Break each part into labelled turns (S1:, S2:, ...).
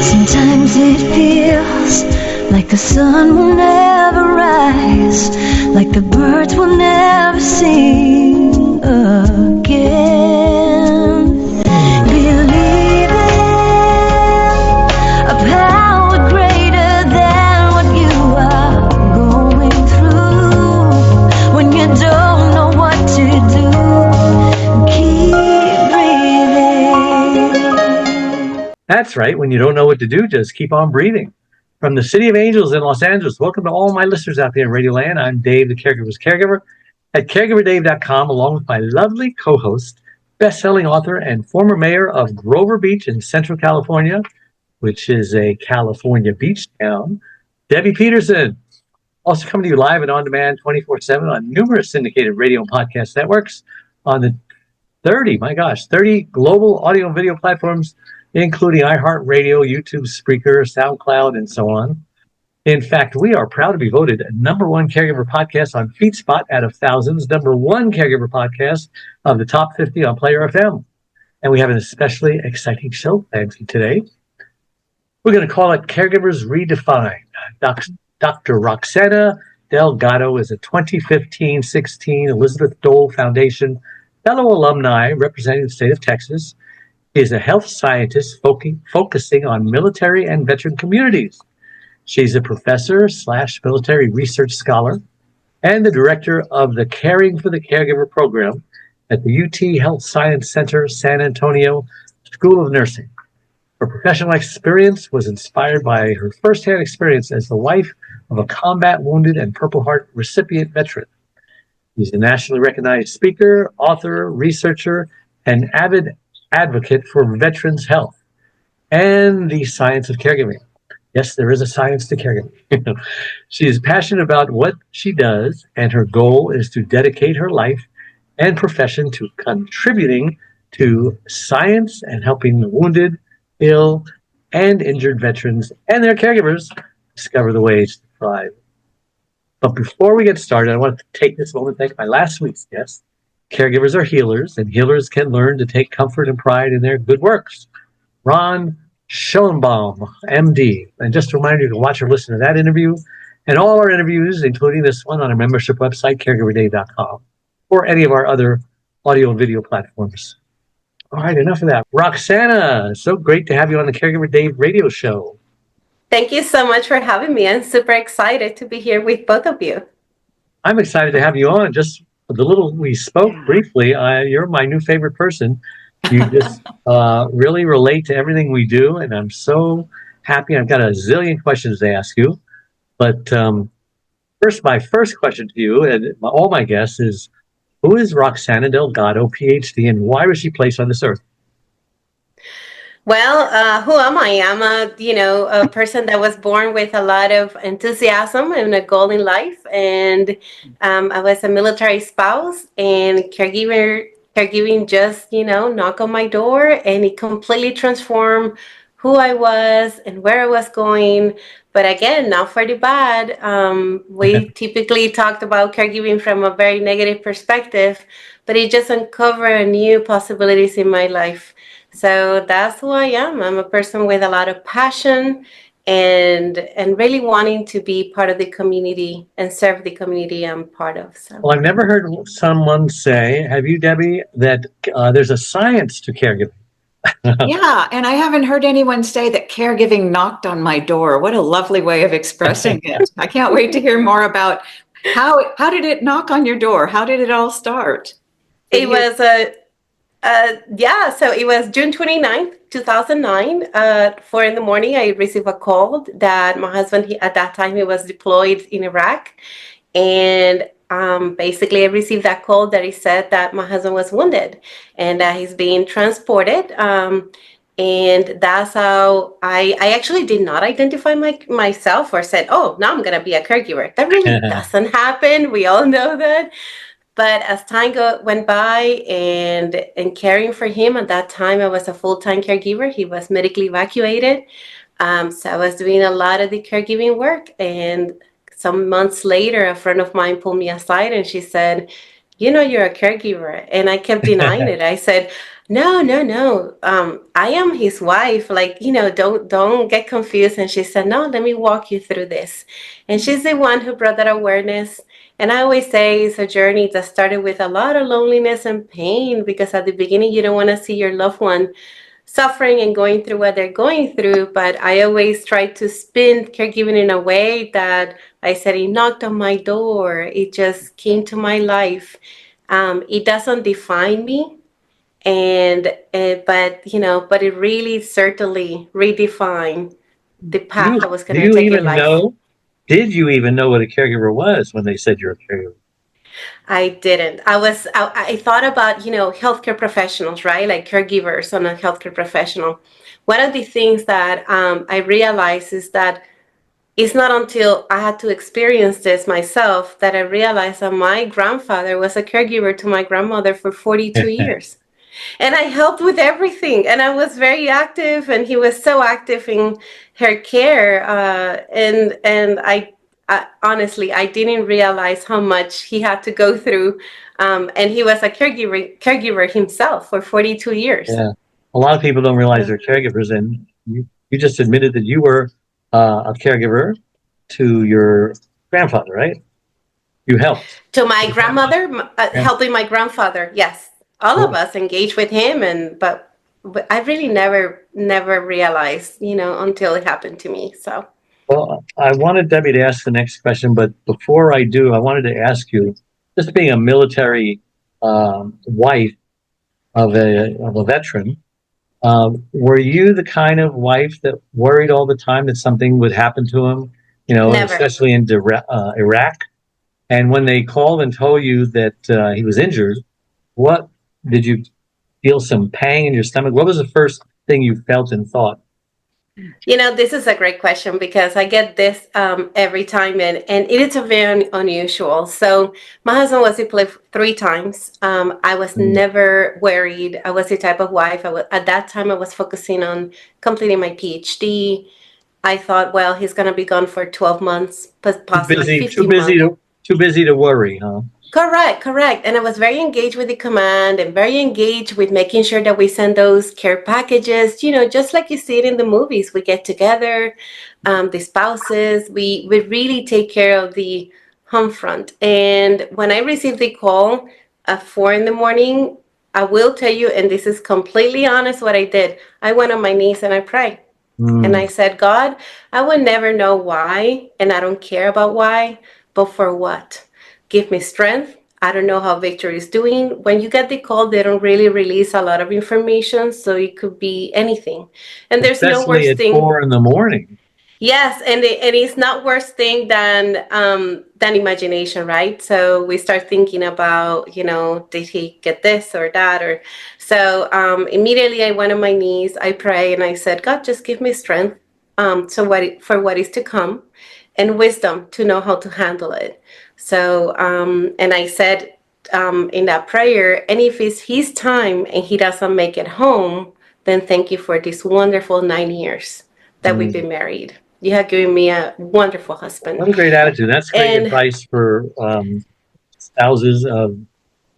S1: Sometimes it feels like the sun will never rise, like the birds will never sing again. Believe in a power greater than what you are going through. When you don't know what to do, keep breathing.
S2: That's right. When you don't know what to do, just keep on breathing. From the City of Angels in Los Angeles, welcome to all my listeners out there in Radio Land. I'm Dave, the Caregiver's Caregiver, at caregiverdave.com, along with my lovely co-host, best-selling author, and former mayor of Grover Beach in Central California, which is a California beach town, Debbie Peterson. Also coming to you live and on demand 24/7 on numerous syndicated radio and podcast networks on the 30 global audio and video platforms, including iHeartRadio, YouTube, Spreaker, SoundCloud, and so on. In fact, we are proud to be voted #1 caregiver podcast on FeedSpot out of thousands, #1 caregiver podcast of the top 50 on Player FM. And we have an especially exciting show planned for today. We're going to call it Caregivers Redefined. Dr. Roxana Delgado is a 2015-16 Elizabeth Dole Foundation fellow alumni representing the state of Texas. She is a health scientist focusing on military and veteran communities. She's a professor/military research scholar and the director of the Caring for the Caregiver Program at the UT Health Science Center, San Antonio School of Nursing. Her professional experience was inspired by her firsthand experience as the wife of a combat wounded and Purple Heart recipient veteran. She's a nationally recognized speaker, author, researcher, and avid advocate for veterans' health and the science of caregiving. Yes, there is a science to caregiving. She is passionate about what she does, and her goal is to dedicate her life and profession to contributing to science and helping the wounded, ill, and injured veterans and their caregivers discover the ways to thrive. But before we get started, I want to take this moment to thank my last week's guest. Caregivers are healers, and healers can learn to take comfort and pride in their good works. Ron Schoenbaum, MD. And just a reminder, you can watch or listen to that interview and all our interviews, including this one, on our membership website, caregiverdave.com, or any of our other audio and video platforms. All right, enough of that. Roxana, so great to have you on the Caregiver Dave radio show.
S3: Thank you so much for having me. I'm super excited to be here with both of you.
S2: I'm excited to have you on. Just the little we spoke briefly, you're my new favorite person. You just really relate to everything we do, and I'm so happy. I've got a zillion questions to ask you. But my first question to you, and all my guests, is who is Roxana Delgado, PhD, and why was she placed on this earth?
S3: Well, who am I? I'm a person that was born with a lot of enthusiasm and a goal in life. And I was a military spouse, and caregiving just, knocked on my door, and it completely transformed who I was and where I was going. But again, not for the bad. We typically talked about caregiving from a very negative perspective, but it just uncovered new possibilities in my life. So that's who I am. I'm a person with a lot of passion and really wanting to be part of the community and serve the community I'm part of. So.
S2: Well, I've never heard someone say, have you, Debbie, that there's a science to caregiving?
S4: Yeah, and I haven't heard anyone say that caregiving knocked on my door. What a lovely way of expressing it. I can't wait to hear more about how did it knock on your door? How did it all start?
S3: It was so it was June 29th, 2009. 4 in the morning, I received a call that my husband, at that time, he was deployed in Iraq. And basically, I received that call that he said that my husband was wounded and that he's being transported. And that's how I actually did not identify myself or said, oh, now I'm going to be a caregiver. That really doesn't happen. We all know that. But as time went by and caring for him, at that time, I was a full-time caregiver. He was medically evacuated. So I was doing a lot of the caregiving work. And some months later, a friend of mine pulled me aside and she said, you're a caregiver. And I kept denying it. I said, No, no, no. I am his wife. Like, don't get confused. And she said, no, let me walk you through this. And she's the one who brought that awareness. And I always say it's a journey that started with a lot of loneliness and pain, because at the beginning you don't want to see your loved one suffering and going through what they're going through. But I always try to spin caregiving in a way that I said, it knocked on my door. It just came to my life. It doesn't define me, but it really certainly redefined the
S2: Do you
S3: path I was
S2: do
S3: going to
S2: you
S3: take in
S2: even
S3: life.
S2: know? Did you even know what a caregiver was when they said you're a caregiver?
S3: I didn't. I thought about, healthcare professionals, right? Like caregivers on a healthcare professional. One of the things that I realized is that it's not until I had to experience this myself that I realized that my grandfather was a caregiver to my grandmother for 42 years. And I helped with everything, and I was very active, and he was so active in her care, and I honestly, I didn't realize how much he had to go through, and he was a caregiver himself for 42 years.
S2: Yeah, a lot of people don't realize they're caregivers, and you just admitted that you were a caregiver to your grandfather, right? You helped.
S3: To my
S2: Your grandfather.
S3: grandmother,
S2: Yeah.
S3: helping my grandfather, yes, all of
S2: Cool.
S3: us engaged with him, but I really never realized, until it happened to me. So.
S2: Well, I wanted Debbie to ask the next question, but before I do, I wanted to ask you, just being a military wife of a veteran, were you the kind of wife that worried all the time that something would happen to him?
S3: Never.
S2: Especially in Iraq. And when they called and told you that he was injured, what did you feel? Some pang in your stomach? What was the first thing you felt and thought?
S3: This is a great question, because I get this every time, and it is a very unusual. So my husband was deployed 3 times. I was
S2: Mm.
S3: never worried. I was the type of wife. At that time, I was focusing on completing my PhD. I thought, well, he's going to be gone for 12 months,
S2: Too
S3: possibly
S2: busy,
S3: 15 months.
S2: too busy to worry, huh?
S3: Correct, correct. And I was very engaged with the command, and very engaged with making sure that we send those care packages, just like you see it in the movies. We get together, the spouses, we really take care of the home front. And when I received the call at 4 in the morning, I will tell you, and this is completely honest, what I did. I went on my knees and I prayed. And I
S2: Mm.
S3: said, God, I will never know why, and I don't care about why, but for what? Give me strength. I don't know how Victor is doing. When you get the call, they don't really release a lot of information, so it could be anything. And there's no
S2: Especially
S3: worse
S2: at
S3: thing.
S2: 4 in the morning.
S3: Yes, and it's not worse thing than imagination, right? So we start thinking about, did he get this or that, or so immediately I went on my knees, I pray, and I said, God, just give me strength, for what is to come, and wisdom to know how to handle it. So and I said in that prayer, and if it's his time and he doesn't make it home, then thank you for these wonderful 9 years that we've
S2: Mm.
S3: been married. You have given me a wonderful
S2: What
S3: husband.
S2: a great attitude. That's great
S3: And
S2: advice for spouses of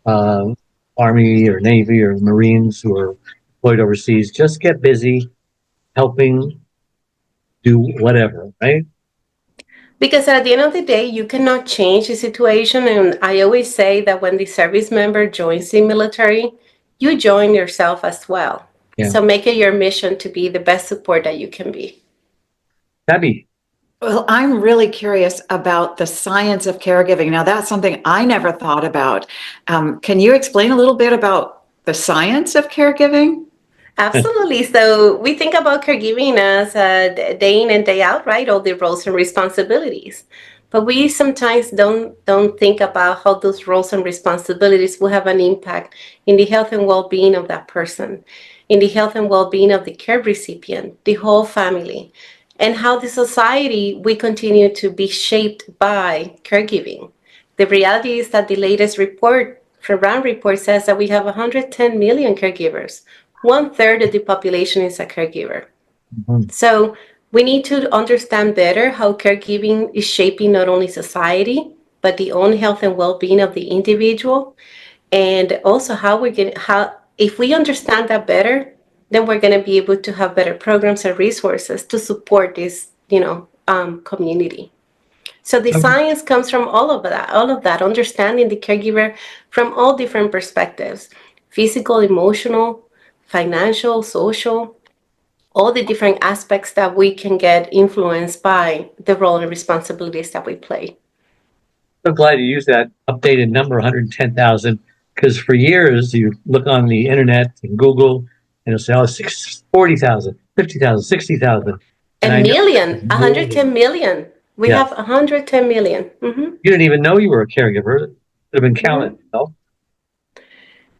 S2: uh, Army or Navy or Marines who are deployed overseas. Just get busy helping do whatever, right?
S3: because at the end of the day, you cannot change the situation. And I always say that when the service member joins the military, you join yourself as well.
S2: Yeah.
S3: So make it your mission to be the best support that you can be.
S2: Debbie,
S4: Well, I'm really curious about the science of caregiving. Now, that's something I never thought about. Can you explain a little bit about the science of caregiving?
S3: Absolutely. So we think about caregiving as day in and day out, right? All the roles and responsibilities. But we sometimes don't think about how those roles and responsibilities will have an impact in the health and well-being of that person, in the health and well-being of the care recipient, the whole family, and how the society we continue to be shaped by caregiving. The reality is that the latest report, from RAND report, says that we have 110 million caregivers. 1/3 of the population is a caregiver.
S2: mhm.
S3: So we need to understand better how caregiving is shaping not only society, but the own health and well-being of the individual, and also how if we understand that better, then we're going to be able to have better programs and resources to support this, community. So the science comes from all of that, understanding the caregiver from all different perspectives, physical, emotional, financial, social, all the different aspects that we can get influenced by the role and responsibilities that we play.
S2: So glad you used that updated number, 110,000, because for years you look on the internet and Google, and it'll say, oh, 40,000, 50,000, 60,000.
S3: A million, 110 million. We have 110 million. Mm-hmm.
S2: You didn't even know you were a caregiver. It could have been counted. Mm-hmm.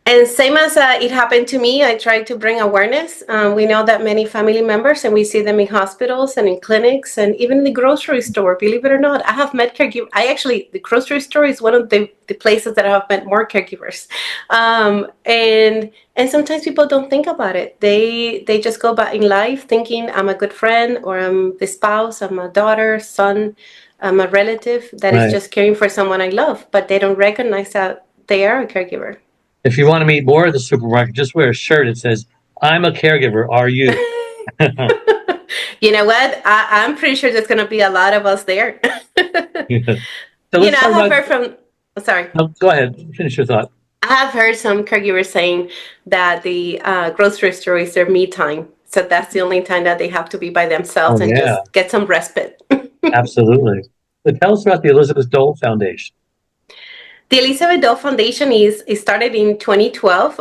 S3: And same as it happened to me, I try to bring awareness. We know that many family members, and we see them in hospitals and in clinics and even in the grocery store, believe it or not. I have met caregivers. The grocery store is one of the places that I have met more caregivers. And sometimes people don't think about it. They just go by in life thinking I'm a good friend, or I'm the spouse, I'm a daughter, son, I'm a relative that is just caring for someone I love, but they don't recognize that they are a caregiver.
S2: If you want to meet more at the supermarket, just wear a shirt that says, I'm a caregiver, are you?
S3: You know what? I'm pretty sure there's going to be a lot of us there.
S2: So I have heard
S3: from... Sorry.
S2: No, go ahead. Finish your thought.
S3: I have heard some caregivers saying that the grocery store is their me time. So that's the only time that they have to be by themselves just get some respite.
S2: Absolutely. But tell us about the Elizabeth Dole Foundation.
S3: The Elizabeth Dole Foundation is started in 2012.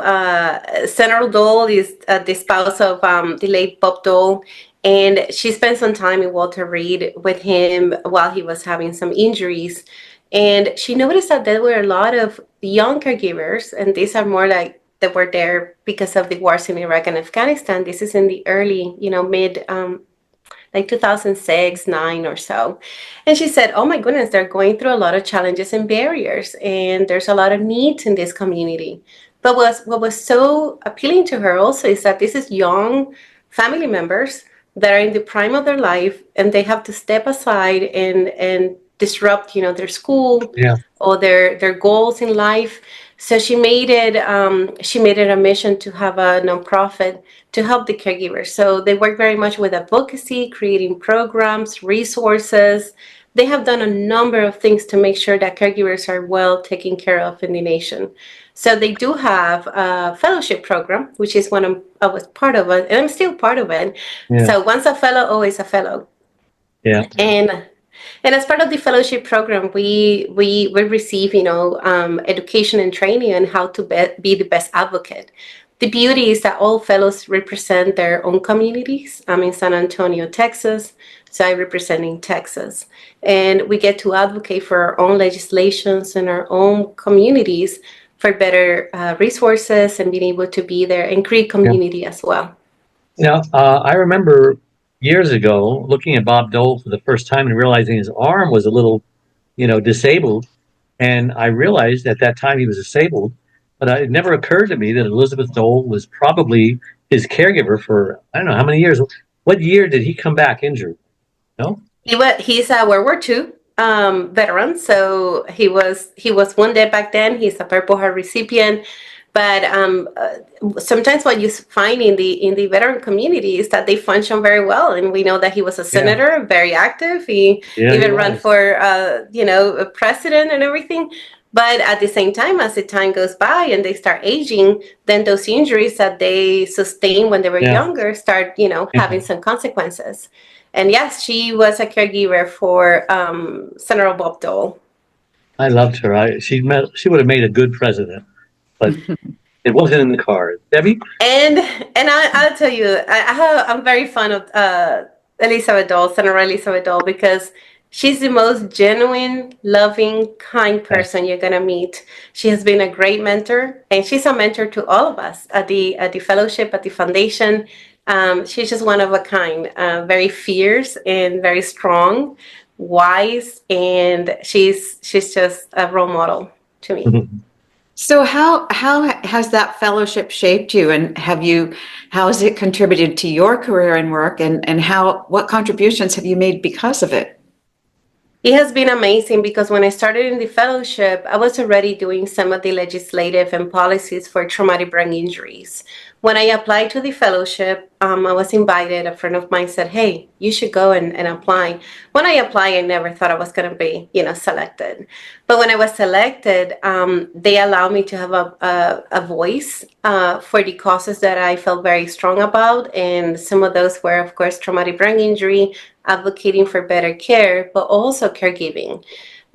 S3: Senator Dole is the spouse of the late Bob Dole, and she spent some time in Walter Reed with him while he was having some injuries. And she noticed that there were a lot of young caregivers, and these are more like that were there because of the wars in Iraq and Afghanistan. This is in the early, mid like 2006, 9 or so. And she said, oh my goodness, they're going through a lot of challenges and barriers, and there's a lot of needs in this community. But what was so appealing to her also is that this is young family members that are in the prime of their life, and they have to step aside and disrupt, their school or their goals in life. So she made it a mission to have a nonprofit to help the caregivers. So they work very much with advocacy, creating programs, resources. They have done a number of things to make sure that caregivers are well taken care of in the nation. So they do have a fellowship program, which is one I was part of it, and I'm still part of it. Yeah. So once a fellow, always a fellow. Yeah. And as part of the fellowship program, we receive, education and training on how to be the best advocate. The beauty is that all fellows represent their own communities. I'm in San Antonio, Texas, so I represent in Texas. And we get to advocate for our own legislations and our own communities for better resources and being able to be there and create community as well.
S2: I remember years ago looking at Bob Dole for the first time and realizing his arm was a little, disabled. And I realized at that time he was disabled, but it never occurred to me that Elizabeth Dole was probably his caregiver for, I don't know how many years. What year did he come back injured? No?
S3: He's a World War II veteran. So he was wounded back then. He's a Purple Heart recipient. But sometimes what you find in the veteran community is that they function very well. And we know that he was a senator, very active. He even ran for, a president and everything. But at the same time, as the time goes by and they start aging, then those injuries that they sustained when they were younger start, having some consequences. And yes, she was a caregiver for Senator Bob Dole.
S2: I loved her. She would have made a good president. But it wasn't in the cards. Debbie?
S3: And I'll tell you, I'm very fond of Elizabeth Dole, Senator Elizabeth Dole, because she's the most genuine, loving, kind person you're going to meet. She has been a great mentor, and she's a mentor to all of us at the fellowship, at the foundation. She's just one of a kind, very fierce and very strong, wise, and she's just a role model to me. Mm-hmm.
S4: So how has that fellowship shaped you, and how has it contributed to your career and work, and what contributions have you made because of it?
S3: It has been amazing because when I started in the fellowship, I was already doing some of the legislative and policies for traumatic brain injuries. When I applied to the fellowship, I was invited. A friend of mine said, "Hey, you should go and apply." When I applied, I never thought I was going to be, selected. But when I was selected, they allowed me to have a voice for the causes that I felt very strong about. And some of those were, of course, traumatic brain injury, advocating for better care, but also caregiving.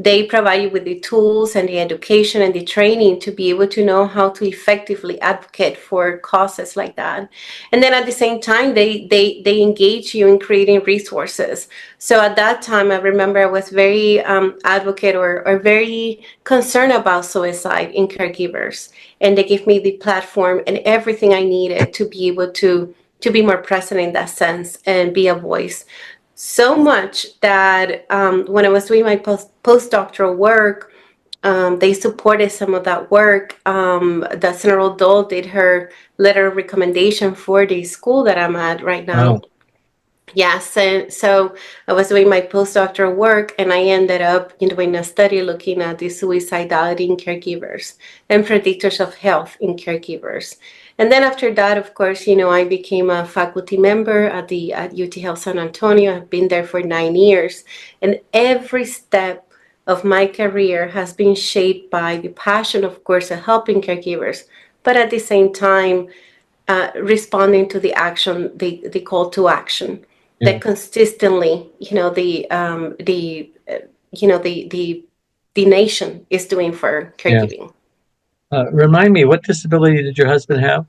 S3: They provide you with the tools and the education and the training to be able to know how to effectively advocate for causes like that. And then at the same time, they engage you in creating resources. So at that time, I remember I was very advocate or very concerned about suicide in caregivers. And they gave me the platform and everything I needed to be able to be more present in that sense and be a voice. So much that when I was doing my postdoctoral work, they supported some of that work. The Senator Dole did her letter of recommendation for the school that I'm at right now.
S2: Wow.
S3: Yes, and so I was doing my postdoctoral work, and I ended up doing a study looking at the suicidality in caregivers and predictors of health in caregivers. And then after that, of course, I became a faculty member at UT Health San Antonio. I've been there for 9 years, and every step of my career has been shaped by the passion, of course, of helping caregivers, but at the same time, responding to the action, the call to action that consistently, the nation is doing for
S2: Yeah.
S3: caregiving.
S2: Remind me, what disability did your husband have?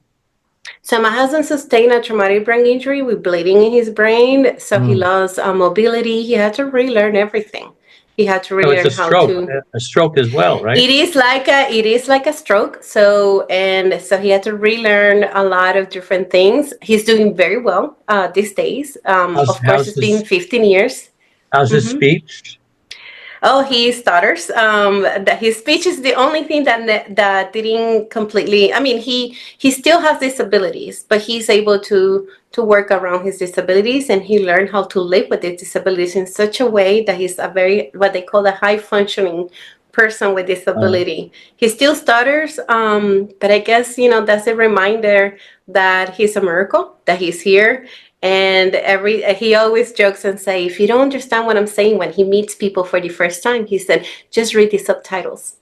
S3: So my husband sustained a traumatic brain injury with bleeding in his brain. So he lost mobility. He had to relearn everything. He had to
S2: So it's
S3: relearn how to.
S2: a stroke as well, right?
S3: It is like a stroke. So he had to relearn a lot of different things. He's doing very well these days. Of course,
S2: How's
S3: it's been 15 years.
S2: his
S3: Mm-hmm.
S2: speech?
S3: Oh, he stutters. His speech is the only thing that didn't completely. I mean, he still has disabilities, but he's able to work around his disabilities, and he learned how to live with his disabilities in such a way that he's a very what they call a high functioning person with disability. He still stutters, but I guess that's a reminder that he's a miracle, that he's here. And he always jokes and say, if you don't understand what I'm saying when he meets people for the first time, he said, just read the subtitles.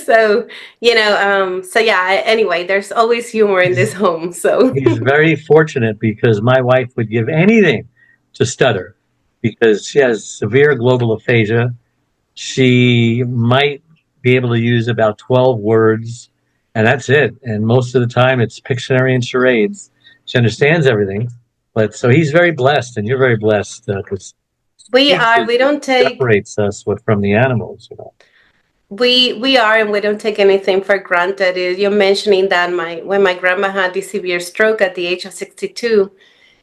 S3: So, so yeah, anyway, there's always humor in this home. So
S2: He's very fortunate because my wife would give anything to stutter because she has severe global aphasia. She might be able to use about 12 words, and that's it. And most of the time, it's Pictionary and charades. She understands everything, but so he's very blessed, and you're very blessed because
S3: we are. We don't take.
S2: separates us from the animals.
S3: We are, and we don't take anything for granted. You're mentioning that when my grandma had this severe stroke at the age of 62,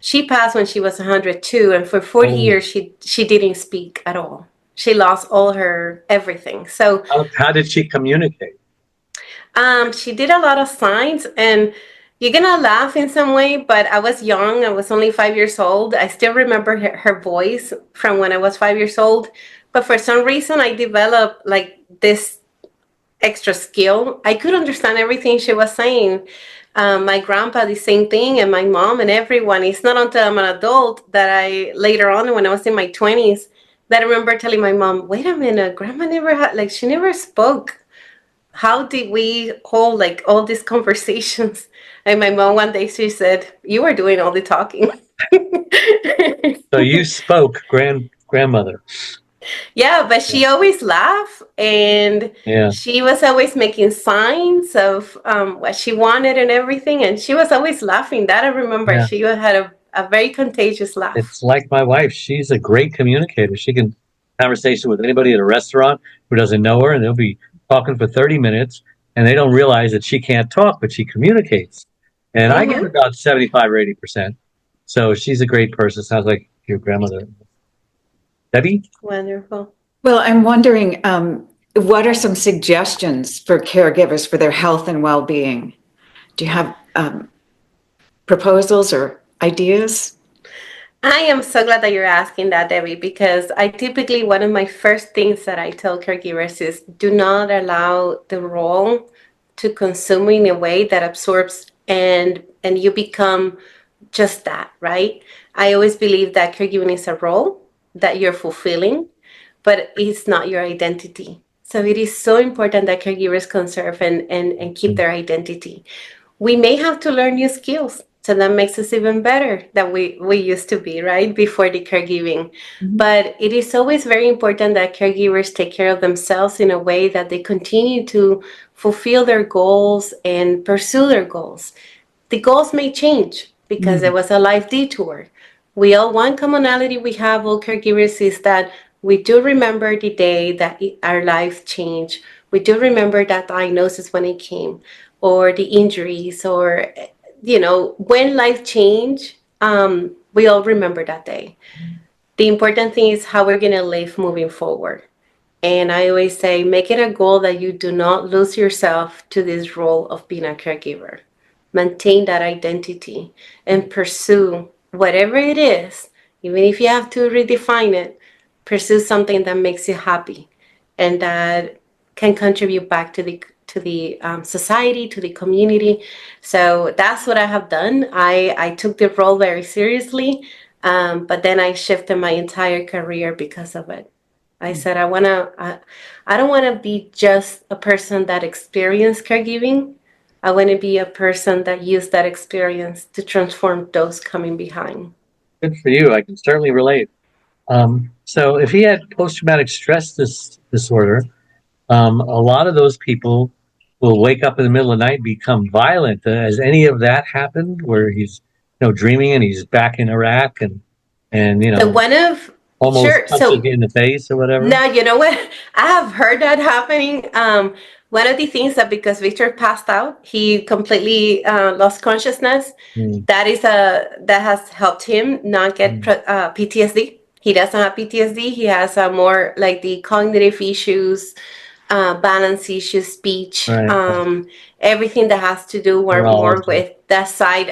S3: she passed when she was 102, and for 40 years she didn't speak at all. She lost all her everything. So
S2: how did she communicate?
S3: she did a lot of signs, and you're gonna laugh in some way, but I was young. I was only 5 years old. I still remember her voice from when I was 5 years old. But for some reason, I developed like this extra skill. I could understand everything she was saying. My grandpa, the same thing, and my mom and everyone. It's not until I'm an adult that later on, when I was in my 20s, that I remember telling my mom, wait a minute, grandma never had, she never spoke. How did we hold like all these conversations? And my mom one day, she said, you were doing all the talking.
S2: So you spoke grandmother.
S3: Yeah, but she always laughed, and she was always making signs of what she wanted and everything, and she was always laughing. That I remember. She had a very contagious laugh.
S2: It's like my wife. She's a great communicator. She can conversation with anybody at a restaurant who doesn't know her, and they'll be talking for 30 minutes, and they don't realize that she can't talk, but she communicates. And I get about 75 or 80%. So she's a great person. Sounds like your grandmother. Debbie?
S3: Wonderful.
S4: Well, I'm wondering, what are some suggestions for caregivers for their health and well-being? Do you have proposals or ideas?
S3: I am so glad that you're asking that, Debbie, because I typically, one of my first things that I tell caregivers is do not allow the role to consume you in a way that absorbs and you become just that, right? I always believe that caregiving is a role that you're fulfilling, but it's not your identity. So it is so important that caregivers conserve and keep their identity. We may have to learn new skills. So that makes us even better than we used to be, right? Before the caregiving. But it is always very important that caregivers take care of themselves in a way that they continue to fulfill their goals and pursue their goals. The goals may change because there was a life detour. We all, one commonality we have, all caregivers, is that we do remember the day that our life changed. We do remember that diagnosis when it came, or the injuries, or, when life changed, we all remember that day. The important thing is how we're going to live moving forward. And I always say, make it a goal that you do not lose yourself to this role of being a caregiver. Maintain that identity and pursue whatever it is, even if you have to redefine it, pursue something that makes you happy and that can contribute back to the society, to the community. So that's what I have done. I took the role very seriously, but then I shifted my entire career because of it. I said, I don't want to be just a person that experienced caregiving. I want to be a person that used that experience to transform those coming behind.
S2: Good for you. I can certainly relate. So if he had post-traumatic stress disorder, a lot of those people will wake up in the middle of the night and become violent. Has any of that happened where he's, dreaming and he's back in Iraq and
S3: So one of,
S2: almost
S3: sure.
S2: punches
S3: So
S2: you in the face or whatever?
S3: now, you know what? I have heard that happening. One of the things that because Victor passed out, he completely lost consciousness.
S2: Mm.
S3: That has helped him not get PTSD. He doesn't have PTSD. He has more like the cognitive issues, balance issues, speech,
S2: Right.
S3: everything that has to do more
S2: Neurology.
S3: with that side.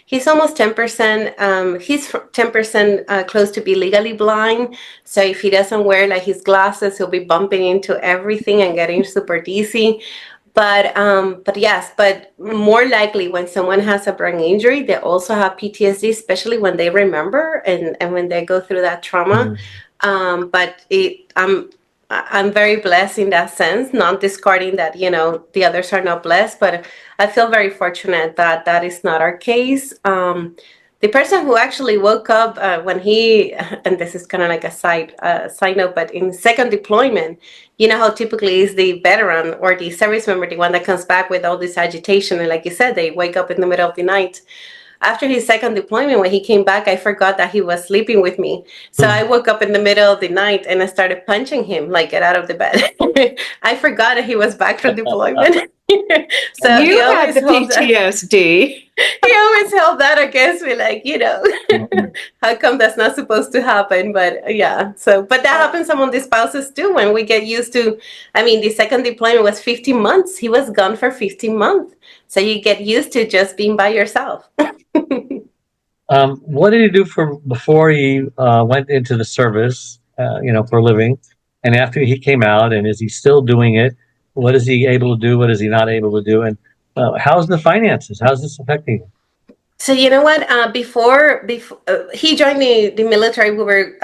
S3: He's almost 10%. He's 10% close to be legally blind. So if he doesn't wear like his glasses, he'll be bumping into everything and getting super dizzy. But yes, but more likely when someone has a brain injury, they also have PTSD, especially when they remember and when they go through that trauma. But I'm very blessed in that sense, not discarding that, the others are not blessed, but I feel very fortunate that that is not our case. The person who actually woke up when he, and this is kind of like a side note, but in second deployment, you know how typically is the veteran or the service member, the one that comes back with all this agitation. And like you said, they wake up in the middle of the night. After his second deployment, when he came back, I forgot that he was sleeping with me. So I woke up in the middle of the night and I started punching him, like, get out of the bed. I forgot that he was back from deployment. So he
S4: You had
S3: always
S4: the
S3: holds that.
S4: PTSD.
S3: He always held that against me, like, how come that's not supposed to happen? But yeah, so, but that happens among the spouses too, when we get used to, I mean, the second deployment was 15 months. He was gone for 15 months. So you get used to just being by yourself.
S2: What did he do before he went into the service, for a living? And after he came out, and is he still doing it? What is he able to do? What is he not able to do? And how's the finances? How's this affecting him?
S3: So you know what? Before he joined the military, we were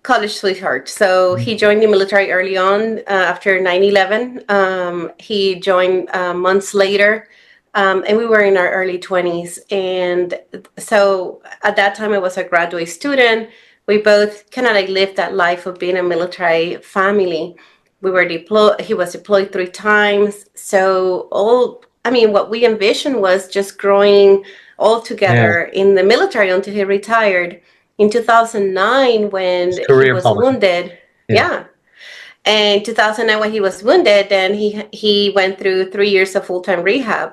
S3: college sweethearts. So he joined the military early on after 9/11. He joined months later, and we were in our early 20s. And so at that time, I was a graduate student. We both kind of like lived that life of being a military family. We were deployed. He was deployed 3 times. So I mean, what we envisioned was just growing all together in the military until he retired in 2009 when he was wounded. Yeah. And 2009 when he was wounded, then he went through 3 years of full-time rehab.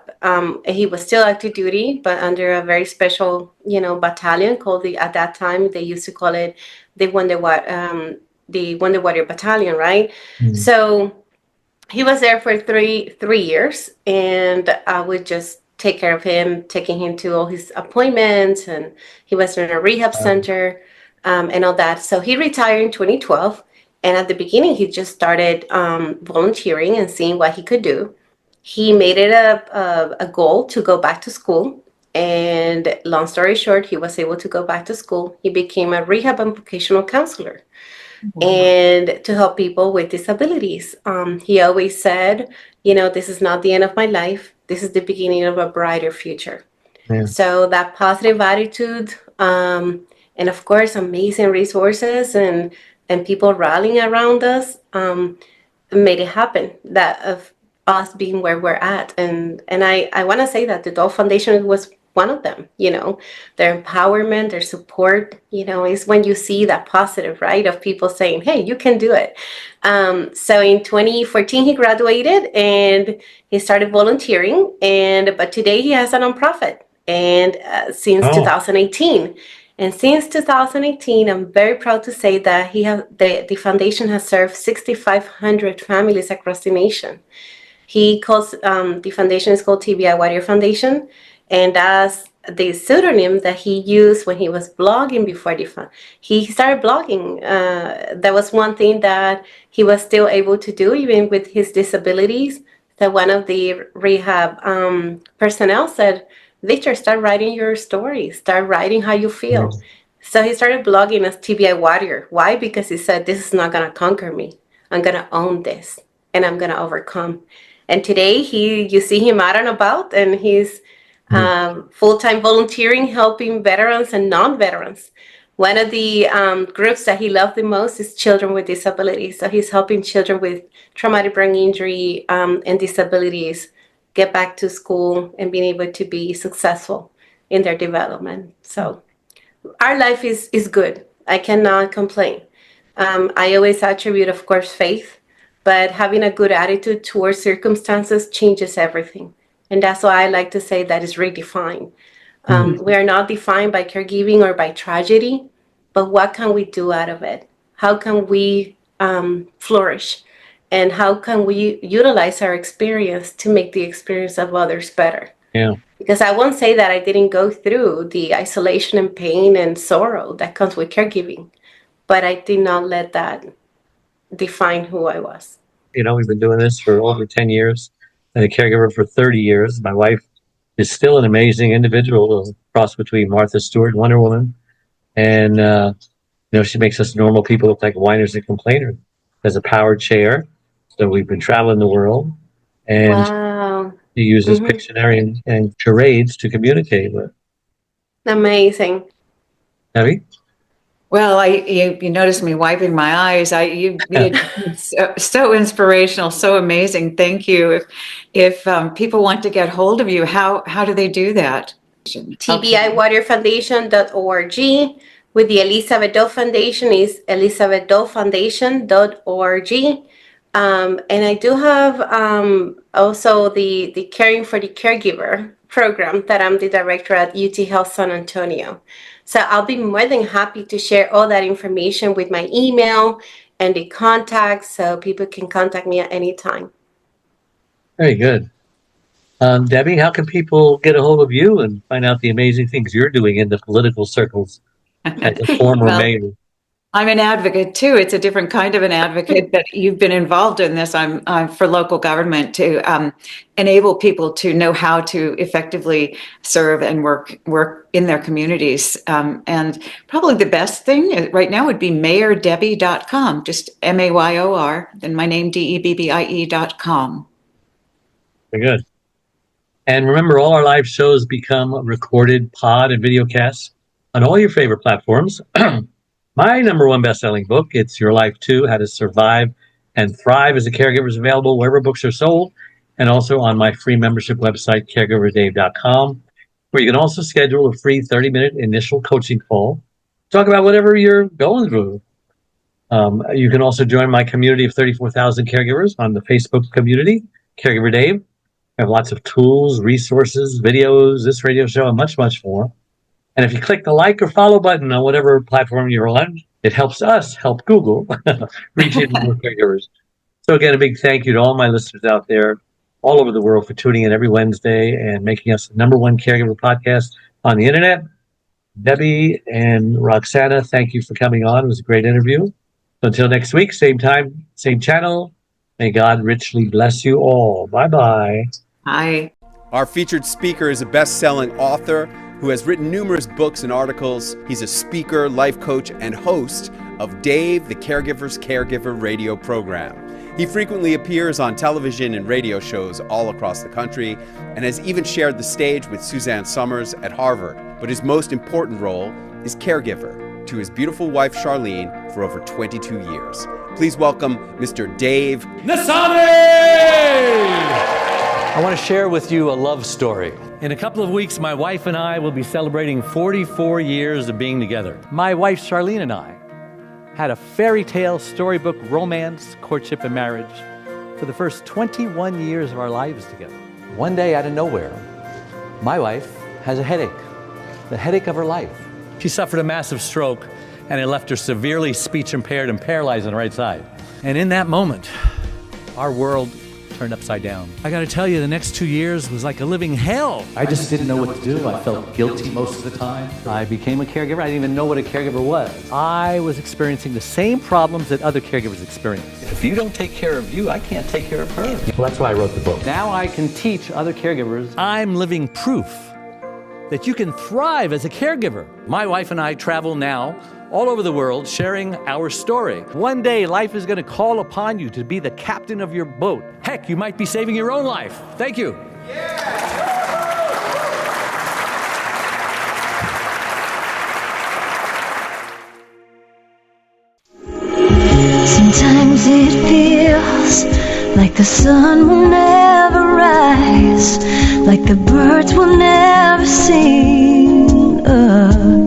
S3: He was still active duty, but under a very special, battalion called at that time they used to call it the Wonder Warrior Battalion, right? So he was there for three years, and I would just take care of him, taking him to all his appointments, and he was in a rehab center, and all that. So he retired in 2012, and at the beginning, he just started volunteering and seeing what he could do. He made it a goal to go back to school. And long story short, he was able to go back to school. He became a rehab and vocational counselor, and to help people with disabilities. He always said, this is not the end of my life. This is the beginning of a brighter future.
S2: Yeah.
S3: So that positive attitude, and of course, amazing resources and people rallying around us, made it happen. That of us being where we're at, and I want to say that the Dole Foundation was one of them. Their empowerment, their support, is when you see that positive, right, of people saying, hey, you can do it. So in 2014 he graduated and he started volunteering, but today he has a nonprofit, and since 2018. And since 2018, I'm very proud to say that the foundation has served 6,500 families across the nation. He calls the foundation is called TBI Warrior Foundation, and that's the pseudonym that he used when he was blogging before he started blogging. That was one thing that he was still able to do even with his disabilities. That one of the rehab personnel said, Victor, start writing your story. Start writing how you feel.
S2: Yes.
S3: So he started blogging as TBI Warrior. Why? Because he said, this is not going to conquer me. I'm going to own this, and I'm going to overcome. And today you see him out and about, and he's full-time volunteering, helping veterans and non-veterans. One of the groups that he loved the most is children with disabilities. So he's helping children with traumatic brain injury and disabilities get back to school and being able to be successful in their development. So our life is good. I cannot complain. I always attribute, of course, faith, but having a good attitude towards circumstances changes everything. And that's why I like to say that is redefined. We are not defined by caregiving or by tragedy, but what can we do out of it? How can we flourish? And how can we utilize our experience to make the experience of others better?
S2: Yeah.
S3: Because I won't say that I didn't go through the isolation and pain and sorrow that comes with caregiving, but I did not let that define who I was.
S2: We've been doing this for over 10 years and a caregiver for 30 years. My wife is still an amazing individual, a cross between Martha Stewart and Wonder Woman. And, she makes us normal people look like whiners and complainers. Has a powered chair. So we've been traveling the world. And
S3: Wow.
S2: she uses Pictionary and charades to communicate with.
S3: Amazing.
S2: Debbie?
S4: Well, you noticed me wiping my eyes. So inspirational, so amazing. Thank you. If people want to get hold of you, how do they do that?
S3: TBIWaterFoundation.org. With the Elizabeth Dole Foundation is elizabethdolefoundation.org. And I do have also the Caring for the Caregiver program that I'm the director at UT Health San Antonio. So I'll be more than happy to share all that information with my email and the contacts so people can contact me at any time.
S2: Very good. Debbie, how can people get a hold of you and find out the amazing things you're doing in the political circles as a former mayor?
S4: I'm an advocate too. It's a different kind of an advocate, but you've been involved in this. I'm for local government to enable people to know how to effectively serve and work in their communities. And probably the best thing right now would be mayordebbie.com, just MAYOR, then my name DEBBIE.com.
S2: Very good. And remember, all our live shows become recorded pod and video casts on all your favorite platforms. My number one best-selling book, It's Your Life Too, How to Survive and Thrive as a Caregiver, is available wherever books are sold, and also on my free membership website, caregiverdave.com, where you can also schedule a free 30-minute initial coaching call. Talk about whatever you're going through. You can also join my community of 34,000 caregivers on the Facebook community, Caregiver Dave. I have lots of tools, resources, videos, this radio show, and much, much more. And if you click the like or follow button on whatever platform you're on, it helps us help Google reach into more caregivers. So again, a big thank you to all my listeners out there, all over the world for tuning in every Wednesday and making us the number one caregiver podcast on the internet. Debbie and Roxana, thank you for coming on. It was a great interview. So until next week, same time, same channel. May God richly bless you all. Bye-bye.
S4: Hi.
S5: Our featured speaker is a best-selling author who has written numerous books and articles. He's a speaker, life coach, and host of Dave, the Caregiver's Caregiver radio program. He frequently appears on television and radio shows all across the country and has even shared the stage with Suzanne Summers at Harvard. But his most important role is caregiver to his beautiful wife, Charlene, for over 22 years. Please welcome Mr. Dave Nasani!
S6: I want to share with you a love story. In a couple of weeks, my wife and I will be celebrating 44 years of being together. My wife, Charlene, and I had a fairy tale, storybook, romance, courtship, and marriage for the first 21 years of our lives together. One day, out of nowhere, my wife has a headache, the headache of her life. She suffered a massive stroke, and it left her severely speech impaired and paralyzed on the right side. And in that moment, our world turned upside down. I gotta tell you, the next 2 years was like a living hell. I just didn't know what to do. I felt guilty most of the time. I became a caregiver. I didn't even know what a caregiver was. I was experiencing the same problems that other caregivers experience. If you don't take care of you, I can't take care of her. Well, that's why I wrote the book. Now I can teach other caregivers. I'm living proof that you can thrive as a caregiver. My wife and I travel now all over the world sharing our story. One day, life is going to call upon you to be the captain of your boat. Heck, you might be saving your own life. Thank you.
S1: Sometimes it feels like the sun will never rise, like the birds will never sing again.